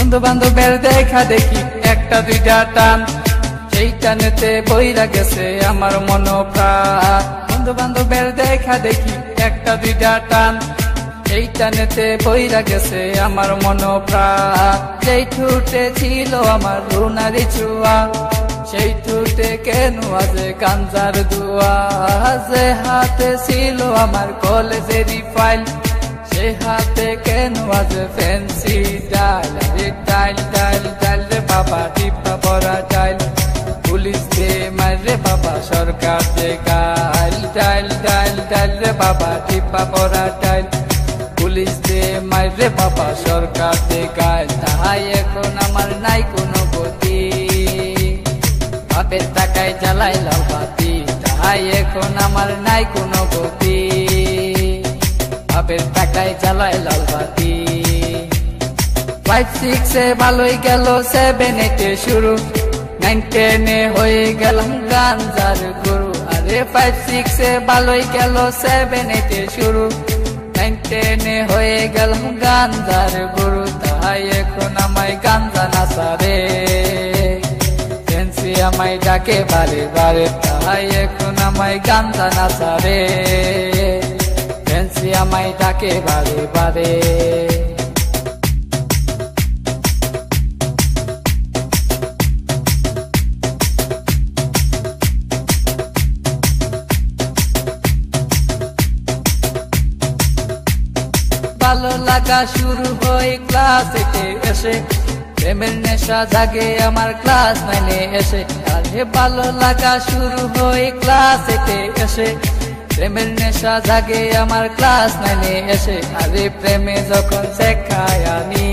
বন্ধু বান্ধবের দেখা দেখি একটা দুইটা টান, সেই টানেতে বইরা গেছে আমার মন প্রাণ। বন্ধু বান্ধবের দেখা দেখি একটা দুইটা টান, সেই টানেতে বইরা গেছে আমার মন প্রাণ। যেই ঠুটে ছিল আমার রুনারি ছোঁয়া, সেই ঠুটে কেন আজে গাঞ্জার দুয়া। যে হাতে ছিল আমার কলেজেরই ফাইল, সে হাতে কেন আজ ফ্যান্সি ডাইল। আরে ডাইল ডাইল ডাইল রে বাবা, টিপা পরা ডাইল, পুলিশ দে মারে বাবা, সরকার দে গাইল। ডাইল ডাইল ডাইল রে বাবা, টিপা পরা ডাইল, পুলিশ দে মারে বাবা, সরকার দে গাইল। তাহাই এখন আমার নাই কোনো গতি, বাপের টাকায় জ্বালাই লাল বাতি। তাহাই এখন আমার নাই কোনো গতি, বাপের টাকায় জ্বালাই লাল বাতি। 5-6 ভালোই গেল, 7-8 শুরু, 9-10 হয়ে গেলাম গাঞ্জার গুরু। আরে 5-6 ভালোই গেল, 7-8 শুরু, 9-10 হয়ে গেলাম গাঞ্জার গুরু। তাই এখন আমায় গাঞ্জা নাচারে, ফ্যান্সি আমায় ডাকে বারে বারে। তাই এখন আমায় গাঞ্জা নাচারে, ফ্যান্সি আমায় ডাকে বারে বারে। ভালো লাগা শুরু হয় ক্লাস 8 এসে, প্রেমের নেশা জাগে আমার ক্লাস 9 এসে। আরে ভালো লাগা শুরু হয় ক্লাস 8 এসে, প্রেমের নেশা জাগে আমার ক্লাস 9 এসে। আরে প্রেমে যখন শেখায় আমি,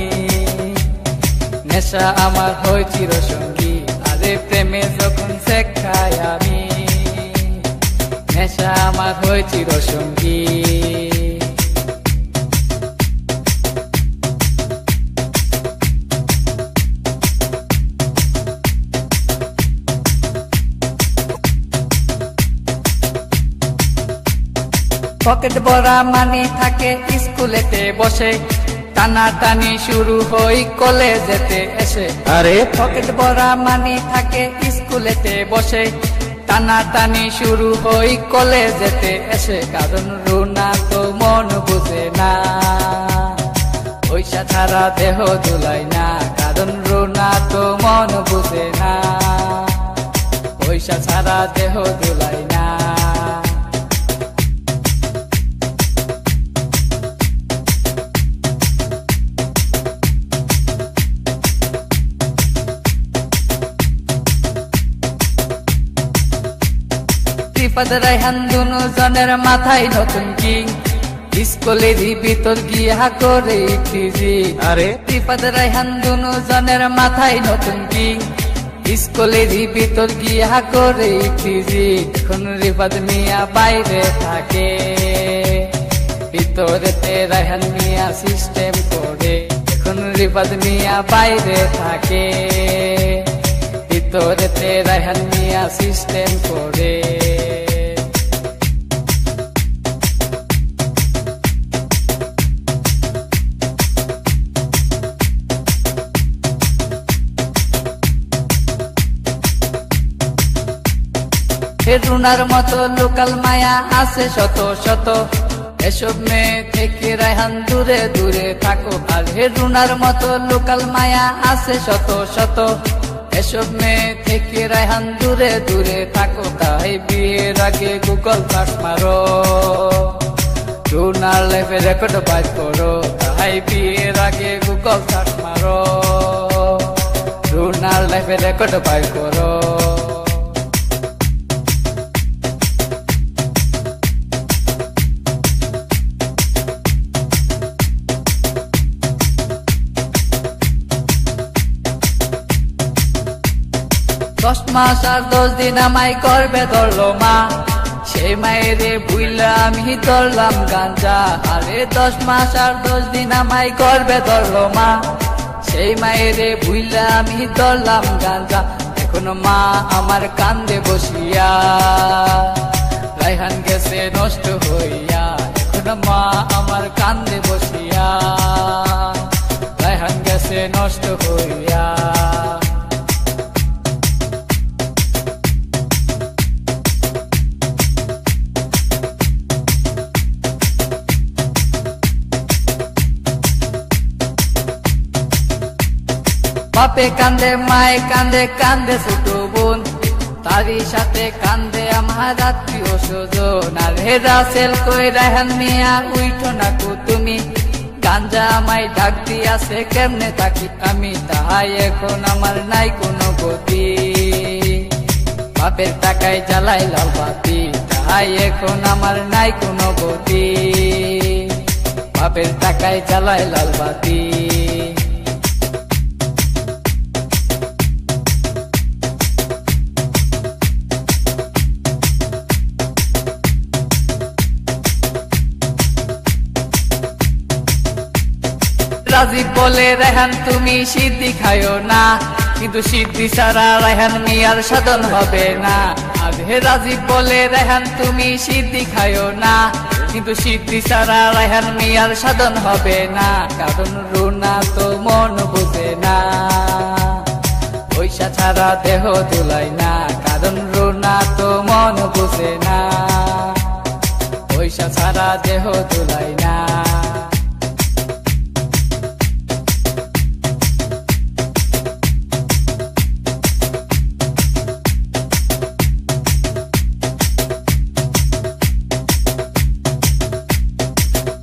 নেশা আমার হয় চিরসঙ্গী। আরে প্রেমে যখন শেখায় আমি, নেশা আমার হয় চিরসঙ্গী। পকেট ভরা মানি থাকে স্কুলেতে বসে, টানা টানি শুরু হই কলেজেতে এসে। আরে পকেট ভরা মানি থাকে স্কুলেতে বসে, টানা টানি শুরু হই কলেজেতে এসে। কারণ রুনা তো মন বুঝে না, পয়সা ছাড়া দেহ দুলাই না। কারণ রুনা তো মন বুঝে না, পয়সা ছাড়া দেহ দুলাই না। রিফাত রায়হান দুনো জনের মাথায় নতুন কিং, স্কুলেরই ভিতর গিয়া করে টিজি। আরে রিফাত রায়হান দুনো জনের মাথায় নতুন কিং, স্কুলেরই ভিতর গিয়া করে টিজি। এখন রিফাত মিয়া বাইরে থাকে, ভিতরেতে রায়হান মিয়া সিস্টেম করে। এখন রিফাত মিয়া বাইরে থাকে, ভিতরেতে রায়হান মিয়া সিস্টেম করে। রুনার মতো লোকাল মায়া আছে শত শত, এসব মেয়ে থেকে রায়হান দূরে দূরে থাকো। আর রুনার মতো লোকাল মায়া আছে শত শত, এসব মেয়ে থেকে রায়হান দূরে দূরে থাকো। তাই বিয়ের আগে গুগল সার্চ মারো, রুনার লাইফে রেকর্ড বাইট করো। তাই বিয়ের আগে গুগল সার্চ মারো, রুনার লাইফে রেকর্ড বাইট করো। দশ মাস আর 10 দিন আমায় করবে ধরলো মা, সেই মায়েরে বুইলা আমি ধরলাম গাঞ্জা। আরে 10 মাস আর 10 দিন আমায় করবে ধরলো মা, সেই মায়েরে বুইলা আমি ধরলাম গাঞ্জা। এখন মা আমার কান্দে বসিয়া, রায়হান গেছে নষ্ট হইয়া। এখন মা আমার কান্দে বসিয়া, রায়হান গেছে গেছে নষ্ট হইয়া। বাপে কান্দে মায়ে কান্দে কান্দে ছোট বোন, তারই সাথে কান্দে আমার আত্মীয় স্বজন। আর হেরা সেল কই রাহান মিয়া উইঠো না কো তুমি, গাঞ্জা আমায় ডাক দিয়াছে কেমনে থাকি আমি, তাহাই এখন আমার নাই কোনো গতি। বাপের টাকায় জ্বালাই লাল বাতি, তাহাই এখন আমার নাই কোনো গতি। বাপের টাকায় জ্বালাই লাল বাতি। রাজীব বলে রেহান তুমি সিদ্ধি খায়ো না, কিন্তু সিদ্ধি ছাড়া রেহান মিয়ার সাধন হবে না। আধে রাজীব বলে রেহান তুমি সিদ্ধি খায়ো না, কিন্তু সিদ্ধি ছাড়া রেহান মিয়ার সাধন হবে না। কারণ রুনা তো মন বুঝে না, পয়সা ছাড়া দেহ দুলাই না। কারণ রুনা তো মন বুঝে না, পয়সা ছাড়া দেহ দুলাই না।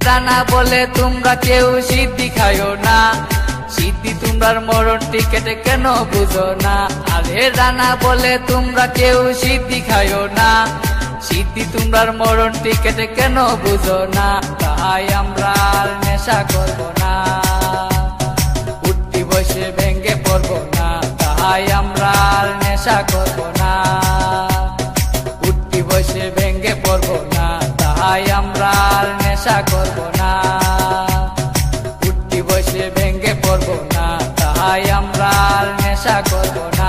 রানা বলে তোমরা কেউ সিদ্ধি খায়ো না, সিদ্ধি তোমরার মরণ টিকেট কেন বুঝো না। আরে রানা বলে তোমরা কেউ সিদ্ধি খায়ো না, সিদ্ধি তোমরার মরণ টিকেট কেন বুঝো না। তাই আমরা আর নেশা করবো না, উঠতি বসে ভেঙ্গে পড়বো না। তাই আমরা আর নেশা করবো না, উঠতি বসে ভেঙ্গে পড়বো না। তাই আমরা আর নেশা করবো না, উঠতি বসে ভেঙ্গে পড়বো না। তাই আমরা আর নেশা করবো না।